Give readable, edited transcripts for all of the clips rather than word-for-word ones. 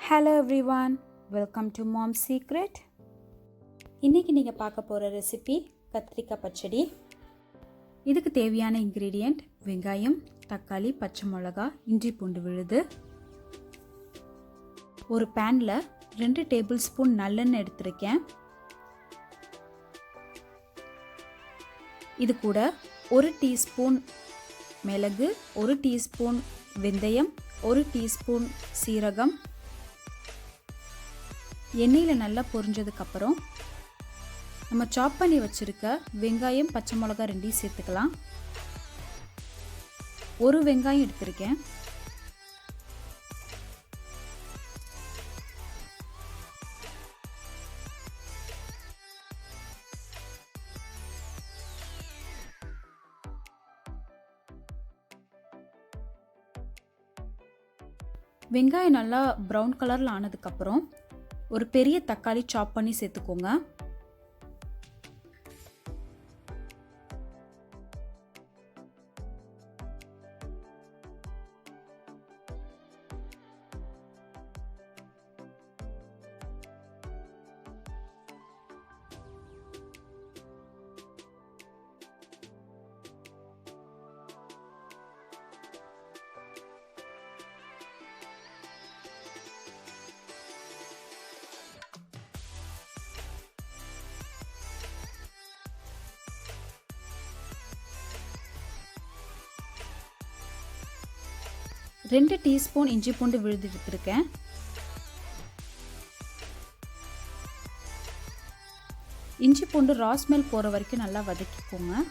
Hello everyone, welcome to Mom's Secret. இன்னைக்கு நீங்க பார்க்க போற ரெசிபி கத்திரிக்காய் பச்சடி. இதுக்கு தேவையான இன்கிரிடியன்ட் வெங்காயம், தக்காளி, பச்சை மிளகாய், இஞ்சி பூண்டு விழுது. ஒரு பேன்ல 2 டேபிள் ஸ்பூன் நல்லெண்ணெய் எடுத்துருக்கேன். இது கூட 1 டீஸ்பூன் மிளகு, 1 டீஸ்பூன் வெந்தயம், 1 டீஸ்பூன் சீரகம். எண்ணெயில் நல்லா பொரிஞ்சதுக்கப்புறம் நம்ம சாப் பண்ணி வச்சுருக்க வெங்காயம், பச்சை மிளகாய் ரெண்டையும் சேர்த்துக்கலாம். ஒரு வெங்காயம் எடுத்திருக்கேன். வெங்காயம் நல்லா ப்ரௌன் கலரில் ஆனதுக்கப்புறம் ஒரு பெரிய தக்காளி சாப் பண்ணி சேர்த்துக்கோங்க. ரெண்டு டீஸ்பூன் இஞ்சி பூண்டு விழுது எடுத்துருக்கேன். இஞ்சி பூண்டு ரா ஸ்மெல் போகிற வரைக்கும் நல்லா வதக்கிக்கோங்க.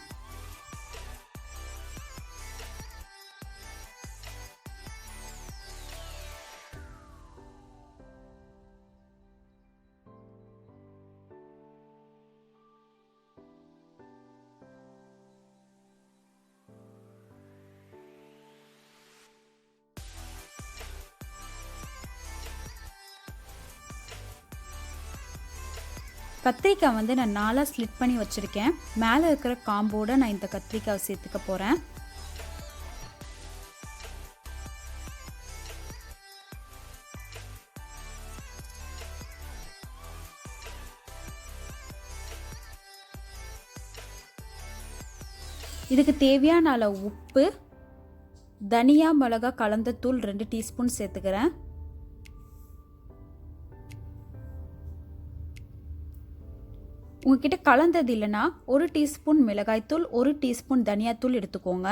கத்திரிக்காய் நான் 4 ஸ்லிட் பண்ணி வச்சுருக்கேன். மேலே இருக்கிற காம்போட நான் இந்த கத்திரிக்காய் சேர்த்துக்க போகிறேன். இதுக்கு தேவையான அளவு உப்பு, தனியா மிளகா கலந்த தூள் 2 டீஸ்பூன் சேர்த்துக்கிறேன். உங்ககிட்ட கலந்தது இல்லைன்னா 1 டீஸ்பூன் மிளகாய்த்தூள், 1 டீஸ்பூன் தனியாத்தூள் எடுத்துக்கோங்க.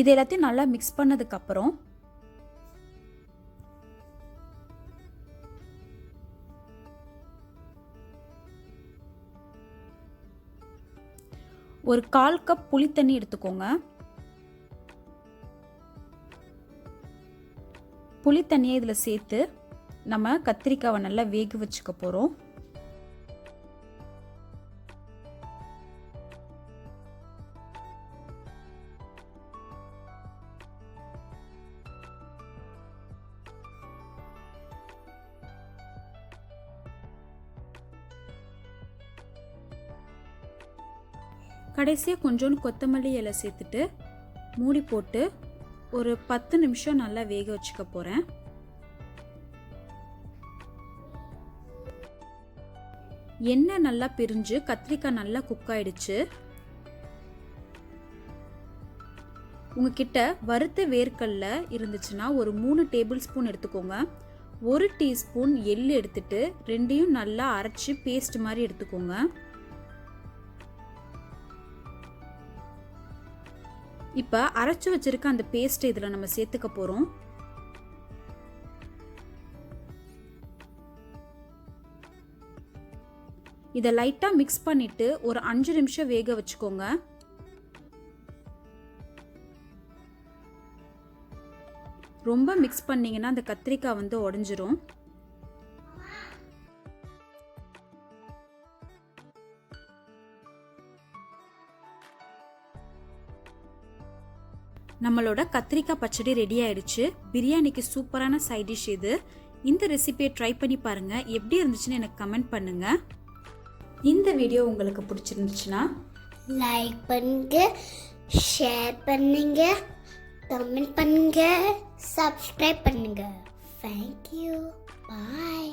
இது எல்லாத்தையும் நல்லா மிக்ஸ் பண்ணதுக்கப்புறம் ஒரு 1/4 கப் புளி தண்ணி எடுத்துக்கோங்க. புளி தண்ணியை இதில் சேர்த்து நம்ம கத்திரிக்காவை நல்லா வேக வச்சுக்க போகிறோம். கடைசியாக கொஞ்சோண்டு கொத்தமல்லி இலை சேர்த்துட்டு மூடி போட்டு ஒரு 10 நிமிஷம் நல்லா வேக வச்சுக்க போகிறேன். எண்ணெய் நல்லா பிரிஞ்சு கத்திரிக்காய் நல்லா குக் ஆயிடுச்சு. உங்ககிட்ட வறுத்த வேர்க்கடல இருந்துச்சுன்னா ஒரு 3 டேபிள் ஸ்பூன் எடுத்துக்கோங்க. 1 டீஸ்பூன் எள்ளு எடுத்துட்டு ரெண்டையும் நல்லா அரைச்சி பேஸ்ட் மாதிரி எடுத்துக்கோங்க. இப்போ அரைச்சி வச்சிருக்க அந்த பேஸ்ட் இதில் நம்ம சேர்த்துக்க போகிறோம். இதை லைட்டாக மிக்ஸ் பண்ணிட்டு ஒரு 5 நிமிஷம் வேக வச்சுக்கோங்க. ரொம்ப மிக்ஸ் பண்ணீங்கன்னா அந்த கத்திரிக்காய் உடைஞ்சிரும். நம்மளோட கத்திரிக்காய் பச்சடி ரெடி ஆயிடுச்சு. பிரியாணிக்கு சூப்பரான சைட் டிஷ் இது. இந்த ரெசிபியை ட்ரை பண்ணி பாருங்க. எப்படி இருந்துச்சுன்னு எனக்கு கமெண்ட் பண்ணுங்க. இந்த வீடியோ உங்களுக்கு பிடிச்சிருந்துச்சுன்னா லைக் பண்ணுங்க, ஷேர் பண்ணுங்க, கமெண்ட் பண்ணுங்க, சப்ஸ்கிரைப் பண்ணுங்க. தேங்க்யூ, பாய்.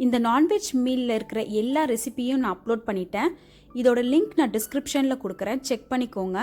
இந்த நான்வெஜ் மீலில் இருக்கிற எல்லா ரெசிபியும் நான் அப்லோட் பண்ணிட்டேன். இதோட லிங்க் நான் டிஸ்கிரிப்ஷனில் கொடுக்குறேன், செக் பண்ணிக்கோங்க.